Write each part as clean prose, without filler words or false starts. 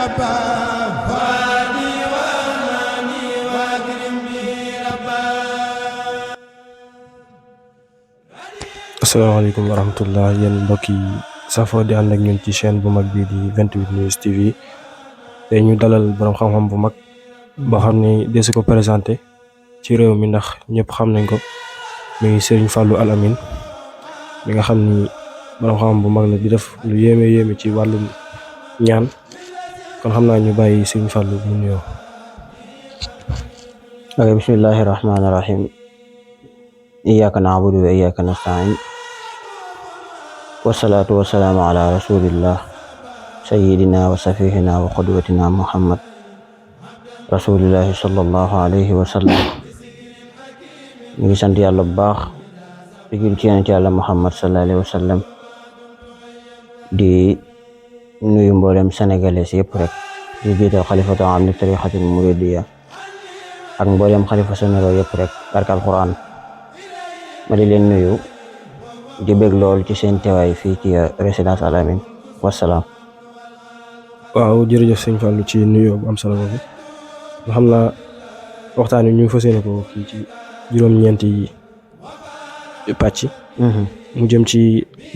ربا فادي واماني واكرم بي ربا. asalaamaaleykum wa rahmatullah yéen mbokk yi safoo di ànd ak ñun ci chaîne bu mag bii di 28 News TV tey ñu dalal borom xam-xam bu mag boo xam ne desu ko présenté ci réew mi ndax ñëpp xam nañ ko muy Serigne Fallou Al Amine mi nga xam ni borom xam-xam bu mag la di def lu yéeme ci wàllum ñaan kon xam naa ñu bàyyi Serigne Fallou mu nuyoo. ok, bismillahi rahmaani rahim. iyyaka na'budu wa iyyaka nasta'in. wasalaatu wasalaamu ala rasulillah sayyidina wa safihina wa qudwatina muhammad rasulillahi sallallahu alayhi wa sallam. ñu ngi sant yàlla bu baax di jul ci yonent yàlla muhammad sallallahu alayhi wa sallam di nuyu mboolem sénégalais yëpp rek di jiital xalifatu am ni tariqatul muridiyya ak mboolem xalifa sénégal yëpp rek barka alquran. ma di leen nuyu di bég lool ci seen teewaay fii ci résidence Al Amine wasalaam. waaw jërëjëf sëñ Fallou ci nuyoo bu am solo boobu nga xam naa waxtaan wi ñu fas yéene ko kii ci juróom-ñeenti pàcc. mu jëm ci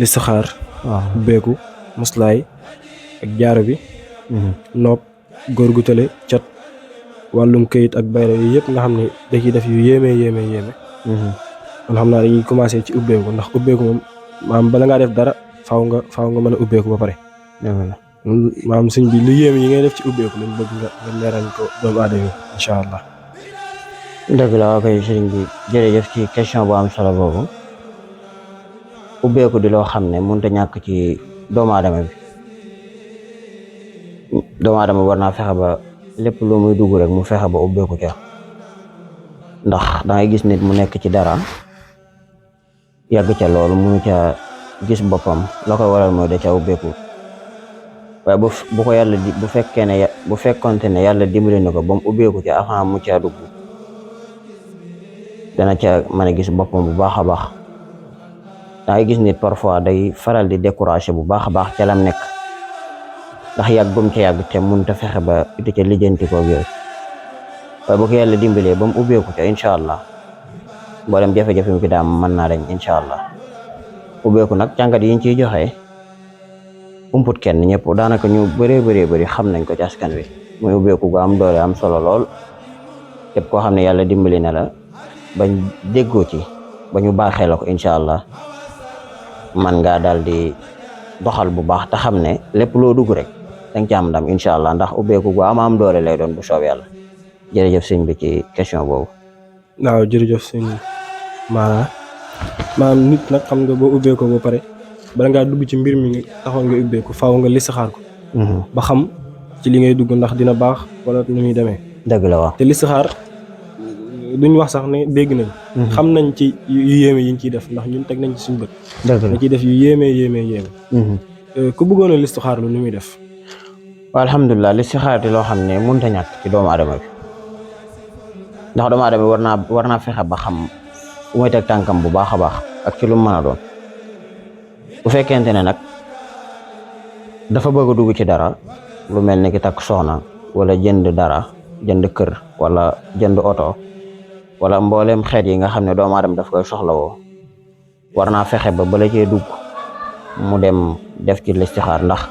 listixaar. waaw ubbeeku muslaay ak jaaro bi. nopp góor gu tële cat wàllum këyit ak bayra yi yëpp nga xam ne da ciy def yu yéeme. kon xam naa dañuy commencé ci ubbeeku ndax ubbeeku moom maam bala ngaa def dara faaw nga mën a ubbeeku ba pare. maam sëñ bi lu yéeme yi ngay def ci ubbeeku lañ bëgg nga leeral ko doomu aadama yi incha allah. dëgg la. waa koy sëriñ bi jërëjëf ci question bu am solo boobu. ubbeeku di loo xam ne mënut a ñàkk ci doomu aadama bi. doomu aadama war naa fexe ba lépp lu muy dugg rek mu fexe ba ubbeeku ca ndax dangay gis nit mu nekk ci dara yàgg ca loolu mënu ca gis boppam la koy waral mooy da ca ubbeeku waaye bu ko yàlla bu fekkonte ne yàlla dimbali na ko ba mu ubbeeku ca avant mu caa dugg dana ca mën a gis boppam bu baax a baax. dangay gis nit parfois day faral di découragé bu baax a baax ca lam nekk ndax yàggum ca yàgg te mënut a fexe ba ite ca lijjanti ko yooyu waaye bu ko yàlla dimbalee ba mu ubbeeku ca incha allah mboolem jafe-jafe mi fi daam mën naa dañ incha allah. ubbeeku nag càngat yiñ ciy joxe umput kenn ñëpp daanaka ñu bëree xam nañ ko ci askan wi muy ubbeeku gu am doole am solo lool képp koo xam ne yàlla dimbali na la bañ déggoo ci ba ñu baaxee la ko incha allah man ngaa daal di doxal bu baax te xam ne lépp loo dugg rek danga ci am ndam incha allah ndax ubbeeku gu am doole lay doon bu soob yàlla. jërëjëf sëñ bi ci question boobu. waaw jërëjëf sëñ maanaam nit nag xam nga boo ubbeekoo ba pare bala ngaa dugg ci mbir mi taxoon nga ubbeeku faaw nga listixaar ko. ba xam ci li ngay dugg ndax dina baax wala nu muy demee. dëgg la waaw. te listixaar duñ wax sax ne dégg nañ. xam nañ ci yu yéeme yiñ ciy def ndax ñun teg nañ ci suñu bët. dëgg la dañ ciy def yu yéeme. ku bëggoon a listixaar lu nu muy def. waaw alhamdulilah listixaar di loo xam ne mënut a ñàkk ci doomu aadama bi. ndax doomu aadama war naa fexe ba xam fu muy teg tànkam bu baax a baax ak ci lu mu mën a doon bu fekkente ne nag dafa bëgg a dugg ci dara lu mel ni ki takk soxna wala jënd dara jënd kër wala jënd oto wala mboolem xeet yi nga xam ne doomu aadama daf koy soxlawoo war naa fexe ba bala cee dugg mu dem def ci listixaar ndax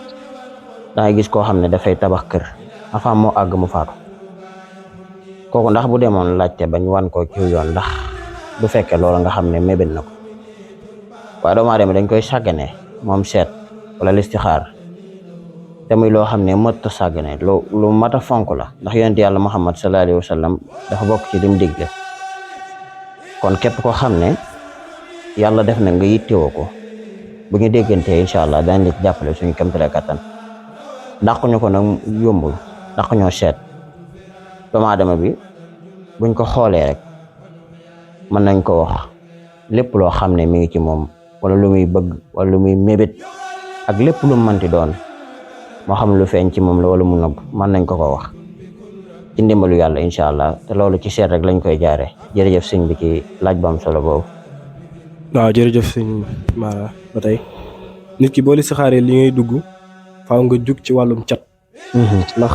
dangay gis koo xam ne dafay tabax kër avant moo àgg mu faatu kooku ndax bu demoon laajte bañ wan ko ci yoon ndax du fekkee loolu nga xam ne mébét na ko waaye doomu aadama dañ koy sàggane moom seet wala listixaar te muy loo xam ne mët a sàggane lu mat a fonk la ndax yonent yàlla muhammad sallallahu alayhi wa sallam dafa bokk ci lim digle kon képp koo xam ne yàlla def na nga yittewoo ko bu ñu déggantee incha allah dañ la ci jàppale suñu kéemtalaay kattan dàq ñu ko nag yombul dàq ñoo seet doomu aadama bi buñ ko xoolee rek mën nañ ko wax lépp loo xam ne mi ngi ci moom wala lu muy bëgg wala lu muy mébét ak lépp lu mu mënti doon moo xam lu feeñ ci moom la wala mu nëbb mën nañ ko wax ci ndimbalu yàlla incha allah te loolu ci seet rek lañ koy jaare jërëjëf sëñ bi ci laaj bu am solo boobu. waaw jërëjëf sëñ Mara ba tey nit ki boo listixaaree li ngay dugg faaw nga jug ci wàllum cat ndax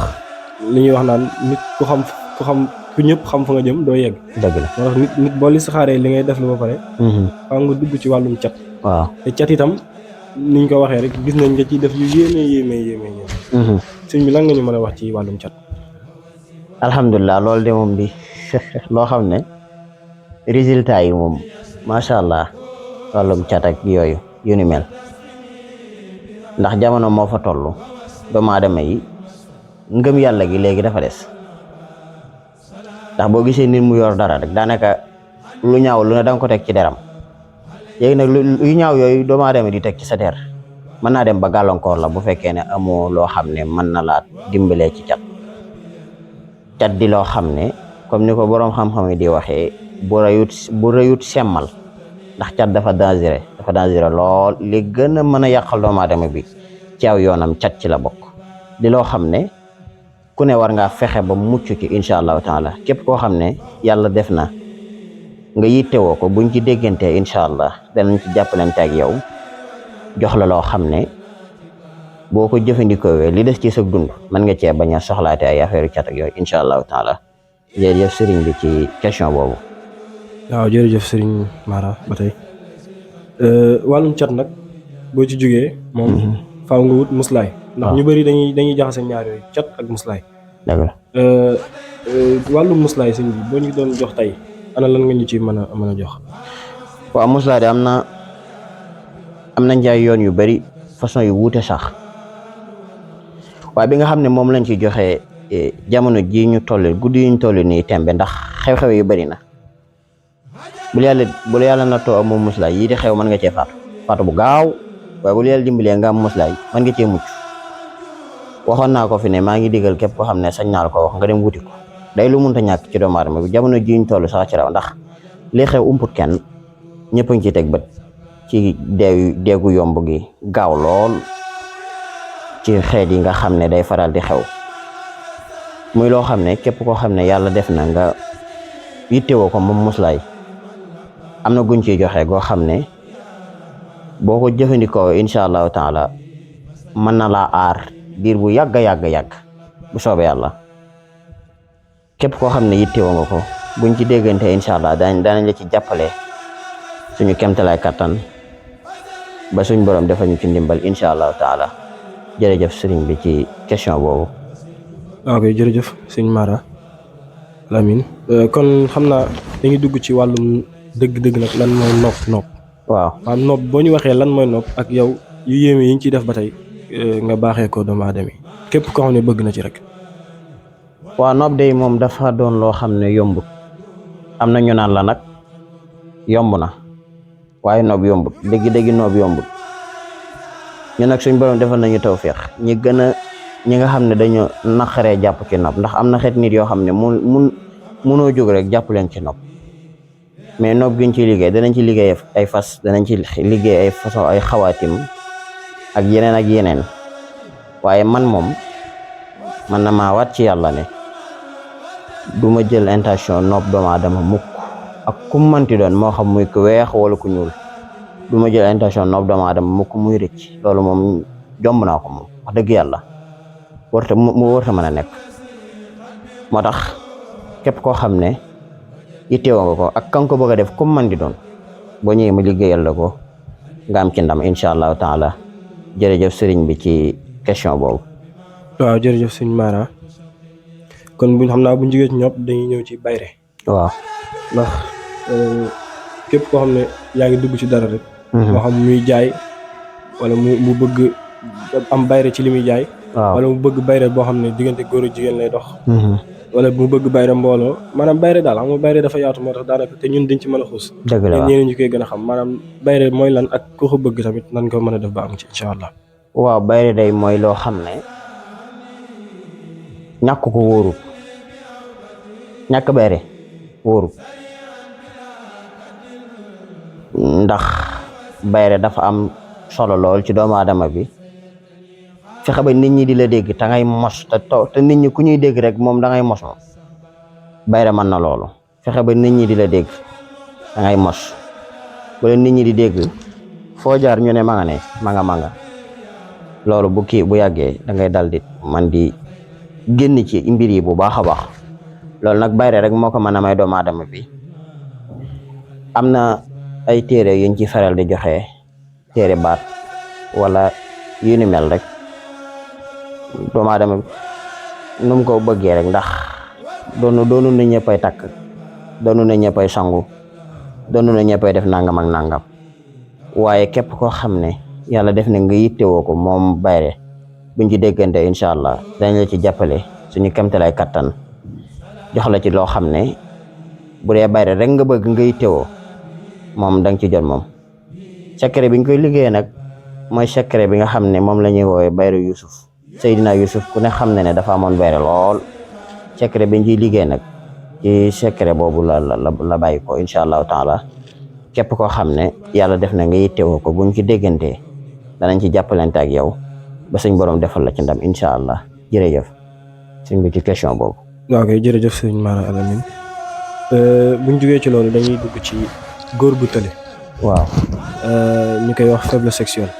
li ñuy wax naan nit ku xam ku ñëpp xam fa nga jëm doo yegg. dëgg la moo tax nit boo li saxaaree li ngay def lu ba pare. faaw nga dugg ci wàllum cat. waaw te cat itam niñ ko waxee rek gis nañ nga ciy def yu yéeme. sëñ bi lan nga ñu mën a wax ci wàllum cat. alhamdulilah loolu de moom di loo xam ne résultat yi moom macha allah wàllum cat ak yooyu yu ni mel ndax jamono moo fa toll doomu aadama yi ngëm yàlla gi léegi dafa des ndax boo gisee nit mu yor dara rek daanaka lu ñaaw lu ne danga ko teg ci deram léegi nag lu ñaaw yooyu doomu aadama di teg ci sa der mën naa dem ba gàllankoor la bu fekkee ne amoo loo xam ne mën na laa dimbalee ci cat di loo xam ne comme ni ko boroom xam-xam yi di waxee bu rëyut semmal ndax cat dafa dangereux lool li gën a mën a yàqal doomu aadama bi ci aw yoonam cat ci la bokk di loo xam ne ku ne war ngaa fexe ba mucc ci incha allahu taala képp koo xam ne yàlla def na nga yittewoo ko buñ ci déggantee incha allah danañ ci jàppalante ak yow jox la loo xam ne boo ko jëfandikoo li des ci sa dund mën nga cee bañ a soxlaate ay affaire cat ak yooyu incha allahu taala jërëjëf sëriñ bi ci question boobu. waaw jërëjëf sëriñ Mara ba tey wàllum cat nag boo ci jógee moom faaw nga wut muslaay ndax ñu bëri dañuy jaxase ñaar yooyu cat ak muslaay. dëgg la wàllum muslaay sëñ bi boo ñu doon jox tey ana lan nga ñu ci mën a jox. waaw muslaay de am na njaay yoon yu bëri façon yu wuute sax waaye bi nga xam ne moom lañ ci joxe jamono ji ñu toll guddi yi ñu toll nii tembe ndax xew-xew yu bëri na bu la yàlla nattoo amoo muslaay yii di xew mën nga cee faatu bu gaaw waaye bu la yàlla dimbalee nga am muslaay mën nga cee mucc waxoon naa ko fi ne maa ngi digal képp koo xam ne sañ naa la ko wax nga dem wuti ko day lu munta ñàkk ci doomu aadama bi jamono ji ñu toll sax ci raw ndax li xew umput kenn ñëpp a ngi ciy teg bët ci deegu yomb gi gaaw lool ci xeet yi nga xam ne day faral di xew muy loo xam ne képp koo xam ne yàlla def na nga yittewoo ko moom muslaay am na guñ ciy joxe goo xam ne boo ko jëfandikoo incha allahu taala mën na laa aar diir bu yàgg bu soobee yàlla képp koo xam ne yittewoo nga ko buñ ci déggante incha allah danañ la ci jàppale suñu kemtalaay kattan ba suñ borom defal ñu ci ndimbal incha allahu taala jërëjëf sëriñ bi ci question boobu. ok jërëjëf sëñ Mara Lamine kon xam naa dañuy dugg ci wàllum dëgg-dëgg nag lan mooy nopp. waaw maanaam nopp boo ñu waxee lan mooy nopp ak yow yu yéeme yi ñu ciy def ba tey nga baaxee ko doomu aadama yi képp koo xam ne bëgg na ci rek. waaw nopp day moom dafa doon loo xam ne yombut am na ñu naan la nag yomb na waaye nopp yombut dëgg-dëgg nopp yombut ñu nag suñ borom defal nañu tawfeex ñi nga xam ne dañu naqaree jàpp ci nopp ndax am na xeet nit yoo xam ne munoo jóg rek jàpp leen ci nopp mais nopp giñ ciy liggéey danañ ci liggéey ay fas danañ ci liggéey ay façon ay xawaatim ak yeneen waaye man na maa waat ci yàlla ne du ma jël intention nopp doomu aadama mukk ak ku manti doon moo xam muy ku weex wala ku ñuul du ma jël intention nopp doomu aadama mukk muy rëcc loolu moom jomb naa ko moom wax dëgg yàlla warta mën a nekk moo tax képp koo xam ne yittewoo nga ko ak kan ko bëgg a def comme man di doon boo ñëwee ma liggéeyal la ko nga am ci ndam incha allahu taala jërëjëf sëriñ bi ci question boobu. waaw jërëjëf sëñ Mara kon buñ xam naa buñ jógee ci ñopp dañuy ñëw ci bayre. waaw ndax képp koo xam ne yaa ngi dugg ci dara rek. moo xam muy jaay wala mu bëgg am bayre ci li muy jaay. wala mu bëgg bayre boo xam ne diggante góor ak jigéen lay dox. wala mu bëgg bayre mbooloo maanaam bayre daal xam nga bayre dafa yaatu moo tax daanaka te ñun dañ ci mën a xuus. dëgg la waaw ñeneen ñu koy gën a xam maanaam bayre mooy lan ak ku ko bëgg tamit nan ko mën a def ba am ci incha allah. waaw bayre day mooy loo xam ne ñàkk ko wóorut ñàkk bayre wóorut ndax bayre dafa am solo lool ci doomu aadama bi fexe ba nit ñi di la dégg te ngay mos te nit ñi ku ñuy dégg rek moom da ngay mos moom bayre mën na loolu fexe ba nit ñi di la dégg da ngay mos ba nit ñi di dégg foo jaar ñu ne ma nga loolu bu yàggee da ngay dal di man di génn ci mbir yi bu baax a baax. loolu nag bayre rek moo ko mën a may doomu aadama bi. am na ay téere yuñ ci faral di joxe téere baat wala yu ni mel rek doomu aadama bi nu mu ko bëggee rek, ndax doonu na ñëppay takk, doonu na ñëppay sangu, doonu na ñëppay def nangam ak nangam, waaye képp koo xam ne yàlla def na nga yittewoo ko moom bayre buñ ci déggante incha allah dañ la ci jàppale suñu kemtalay kattan jox la ci loo xam ne bu dee bayre rek nga bëgg nga yittewoo moom da nga ci jot moom. secret bi nga koy liggéeyee nag mooy secret bi nga xam ne moom la ñuy woowee bayre Yusuf. Seydina Yusuf ku ne xam ne dafa amoon bayre lool. secret bi ñu ciy liggéey nag ci secret boobu la bàyyi ko incha allahu taala. képp koo xam ne yàlla def na nga yittewoo ko buñ ci déggantee danañ ci jàppalante ak yow ba suñ borom defal la ci ndam incha allah. jërëjëf suñ bi ci question boobu. waaw kay jërëjëf sëñ Mara Alamine. buñ jógee ci loolu dañuy dugg ci góor bu tële. waaw. ñu koy wax faiblesse sexuelle.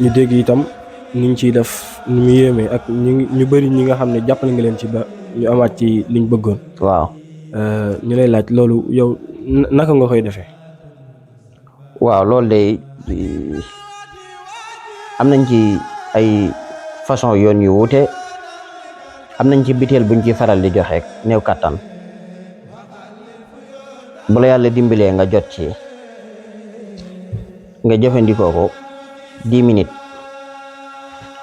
ñu dégg itam niñ ciy def ni mu yéemee ak ñu bëri ñi nga xam ne jàppale nga leen ci ba ñu amaat ci liñ bëggoon. waaw. ñu lay laaj loolu yow naka nga koy defee. waaw loolu de am nañ ci ay façon yoon yu wuute. am nañ ci biteel buñ ci faral di joxe néew kattan bu la yàlla dimbalee nga jot ci nga jëfandikoo ko 10 minutes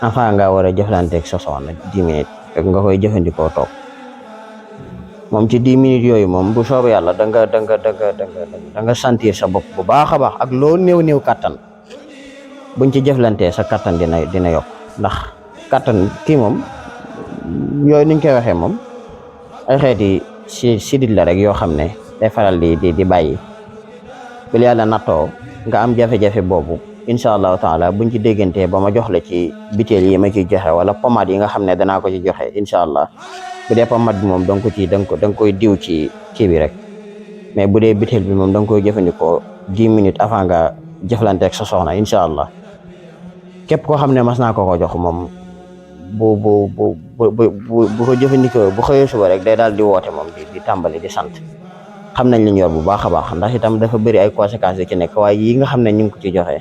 enfin nga war a jëflanteeg sa soxna 10 minutes rek nga koy jëfandikoo toog moom ci 10 minutes yooyu moom bu soobee yàlla da nga sentir sa bopp bu baax a baax ak loo néew kattan buñ ci jëflantee sa kattan dina yokk ndax kattan kii moom yooyu niñ koy waxee moom ay xeeti sidit la rek yoo xam ne day faral di bàyyi bu yàlla nattoo nga am jafe-jafe boobu incha allahu taala buñ ci déggantee ba ma jox la ci biteel yi ma ciy joxe wala pomade yi nga xam ne danaa ko ci joxe incha allah bu dee pomade bi moom da nga koy diw ci kii bi rek mais bu dee biteel bi moom da nga koy jëfandikoo 10 minutes avant nga jëflanteeg sa soxna incha allah képp koo xam ne mas naa ko jox moom bu ko jëfandikoo bu xëyee suba rek day daal di woote moom di tàmbali di sant xam nañ li ñu yor bu baax a baax ndax itam dafa bëri ay conséquences yu ci nekk waaye yi nga xam ne ñu ngi ko ci joxe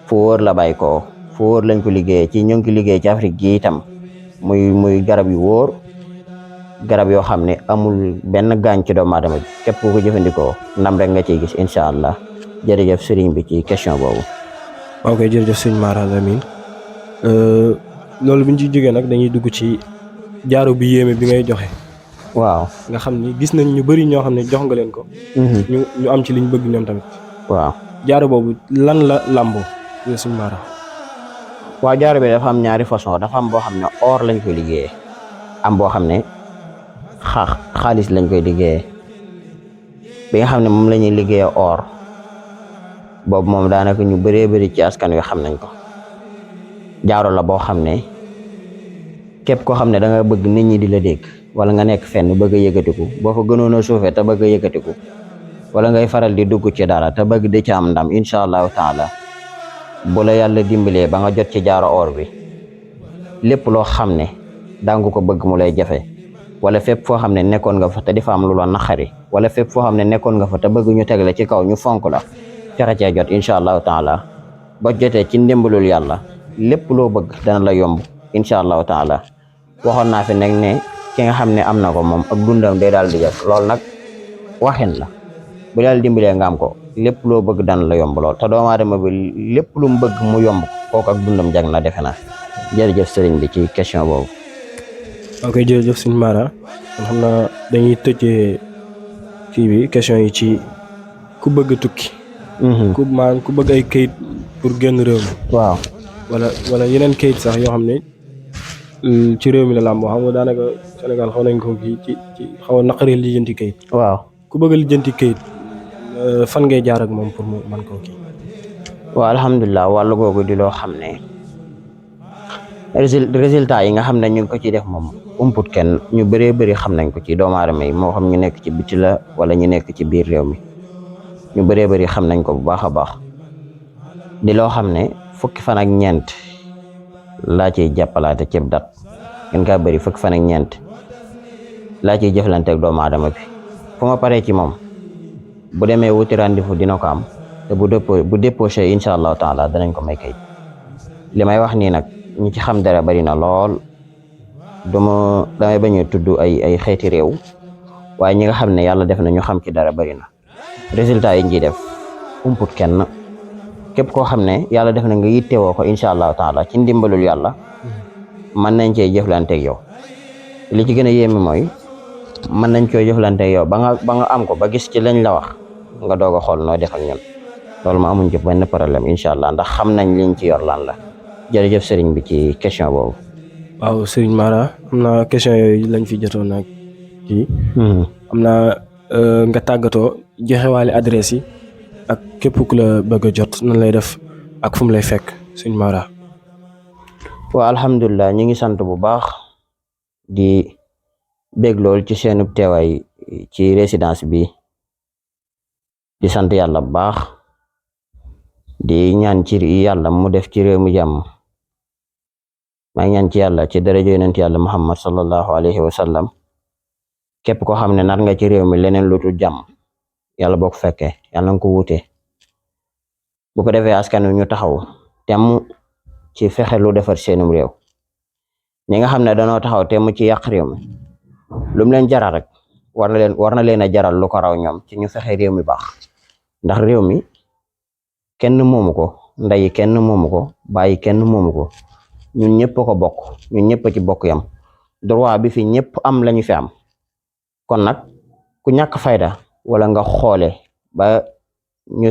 fu wóor la bàyyi ko fu wóor lañ ko liggéeyee ci ñu ngi ko liggéey ci Afrique gi itam muy garab yu wóor garab yoo xam ne amul benn gaañ ci doomu aadama bi képp ku ko jëfandikoo ndam rek nga ciy gis incha allah. jërëjëf sëriñ bi ci question boobu. ok jërëjëf sëriñ Mara Alamine loolu bi ñu ciy jógee nag dañuy dugg ci jaaro bi yéeme bi ngay joxe. waaw nga xam ni gis nañ ñu bëri ñoo xam ne jox nga leen ko. ñu am ci liñ bëgg ñoom tamit. waaw jaaro boobu lan la làmboo yow sëriñ Mara. waaw jaaro bi dafa am ñaari façon dafa am boo xam ne or lañ koy liggéeyee am boo xam ne xaalis lañ koy liggéeyee bi nga xam ne moom la ñuy liggéeyee or boobu moom daanaka ñu bëree bëri ci askan wi xam nañ ko jaaro la boo xam ne képp koo xam ne da nga bëgg nit ñi di la dégg wala nga nekk fenn bëgg a yëkkatiku boo fa gënoon a suufee te bëgg a yëkkatiku wala ngay faral di dugg ci dara te bëgg di ci am ndam incha allahu taala bu la yàlla dimbalee ba nga jot ci jaaro or bi lépp loo xam ne dangu ko bëgg mu lay jafe wala fépp foo xam ne nekkoon nga fa te di fa am lu la naqari wala fépp foo xam ne nekkoon nga fa te bëgg ñu teg la ci kaw ñu fonk la fexe cee jot incha allahu taala ba jotee ci ndimbalul yàlla lépp loo bëgg dana la yomb incha allahu taala. waxoon naa fi nag ne ki nga xam ne am na ko moom ak dundam day daal di jëf loolu nag waxin la bu daal dimbalee nga am ko lépp loo bëgg dana la yomb lool te doomu aadama bi lépp lu mu bëgg mu yomb kooku ak dundam jag na defe naa. jërëjëf sëriñ bi ci question boobu. ok jërëjëf sëriñ Mara kon xam naa dañuy tëjee kii bi question yi ci ku bëgg a tukki. ku bëgg ay kayit pour génn réew mi. waaw wala yeneen kayit sax yoo xam ne ci réew mi la làmboo xam nga daanaka Sénégal xaw nañ ko kii ci xaw a naqaree lijjanti kayit. waaw ku bëgg a lijjanti kayit fan ngay jaar ak moom pour mu mën koo kii. waaw alhamdulilah wàllu googu di loo xam ne résultat yi nga xam ne ñu ngi ko ci def moom umput kenn ñu bëree bëri xam nañ ko ci doomu aadama yi moo xam ñu nekk ci biti la wala ñu nekk ci biir réew mi ñu bëree bëri xam nañ ko bu baax a baax di loo xam ne fukki fan ak ñeent laa ciy jàppalaate ceeb dat gën kaa bëri fukki fan ak ñeent laa ciy jëflanteeg doomu aadama bi fu ma paree ci moom bu demee wuti rendez-vous dina ko am te bu déposé incha allahu taala danañ ko may kayit li may wax nii nag ñi ci xam dara bari na lool damay bañ a tudd ay xeeti réew waaye ñi nga xam ne yàlla def na ñu xam ci dara bari na résultat yi ñuy def umput kenn képp koo xam ne yàlla def na nga yittewoo ko incha allahu taala ci ndimbalul yàlla mën nañ cee jëflanteeg yow li ci gën a yéeme mooy mën nañ coo jëflanteeg yow ba nga am ko ba gis ci lañ la wax nga doog a xool noo def ak ñun loolu ma amuñ ci benn problème incha allah ndax xam nañ liñ ci yor lan la jërëjëf sëriñ bi ci question boobu. waaw Serigne Mara am na question yooyu lañ fi jotoon nag kii. am na nga tàggatoo joxewaale adresse yi ak képp ku la bëgg a jot nan lay def ak fu mu lay fekk Serigne Mara. waaw alhamdulilah ñu ngi sant bu baax di bég lool ci seenub teewaay ci résidence bi di sant yàlla bu baax di ñaan ci yàlla mu def ci réew mi jàmm maa ngi ñaan ci yàlla ci daraja yonent yàlla Muhammad sallallahu alayhi wa sallam képp koo xam ne nar nga ci réew mi leneen lu dul jàmm yàlla boo ko fekkee yàlla nga ko wuute bu ko defee askan wi ñu taxaw temm ci fexe lu defar seenum réew ñi nga xam ne dañoo taxaw temm ci yàq réew mi lu mu leen jaral rek war na leen a jaral lu ko raw ñoom ci ñu fexe réew mi baax ndax réew mi kenn moomu ko ndeyi kenn moomu ko bàyyi kenn moomu ko ñun ñëpp ko bokk ñun ñëpp ci bokk yam droit bi fi ñëpp am lañu fi am kon nag ku ñàkk fayda wala nga xoole ba ñu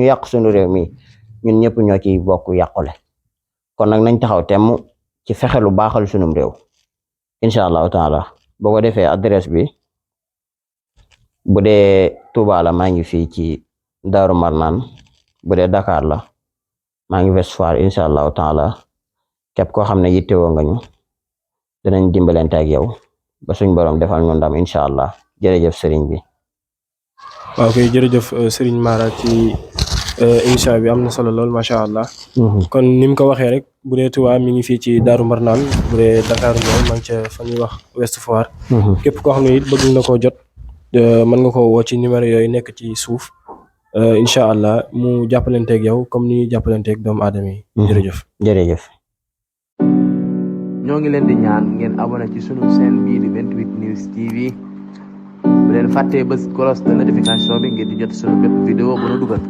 yàq suñu réew mi ñun ñëpp ñoo ci bokk yàqule kon nag nañ taxaw temm ci fexe lu baaxal sunum réew incha allahu taala boo ko defee adresse bi bu dee Touba la maa ngi fii ci Daaru Marnaan bu dee Dakar la maa ngi Ouest Foire incha allahu taala képp koo xam ne yittewoo nga ñu danañ dimbalante ak yow ba suñ borom defal ñu ndam incha allah jërëjëf sëriñ bi. waaw kay jërëjëf Serigne Mara ci émission bi am na solo lool macha allah. kon ni mu ko waxee rek bu dee Touba mi ngi fii ci Daaru Marnaan bu dee Dakar ñoom maa ngi ca fa ñuy wax Ouest Foire. képp koo xam ne it bëgg na koo jot mën nga koo woo ci numéro yooyu nekk ci suuf incha allah mu jàppalanteeg yow comme ni jàppalanteeg doomu aadama yi. jërëjëf. ñoo ngi leen di ñaan ngeen abonné ci sunu chaîne bii di 28 News TV bu leen fàttee bës cloche de notification bi ngir di jot sunu bépp vidéo bu nu dugal.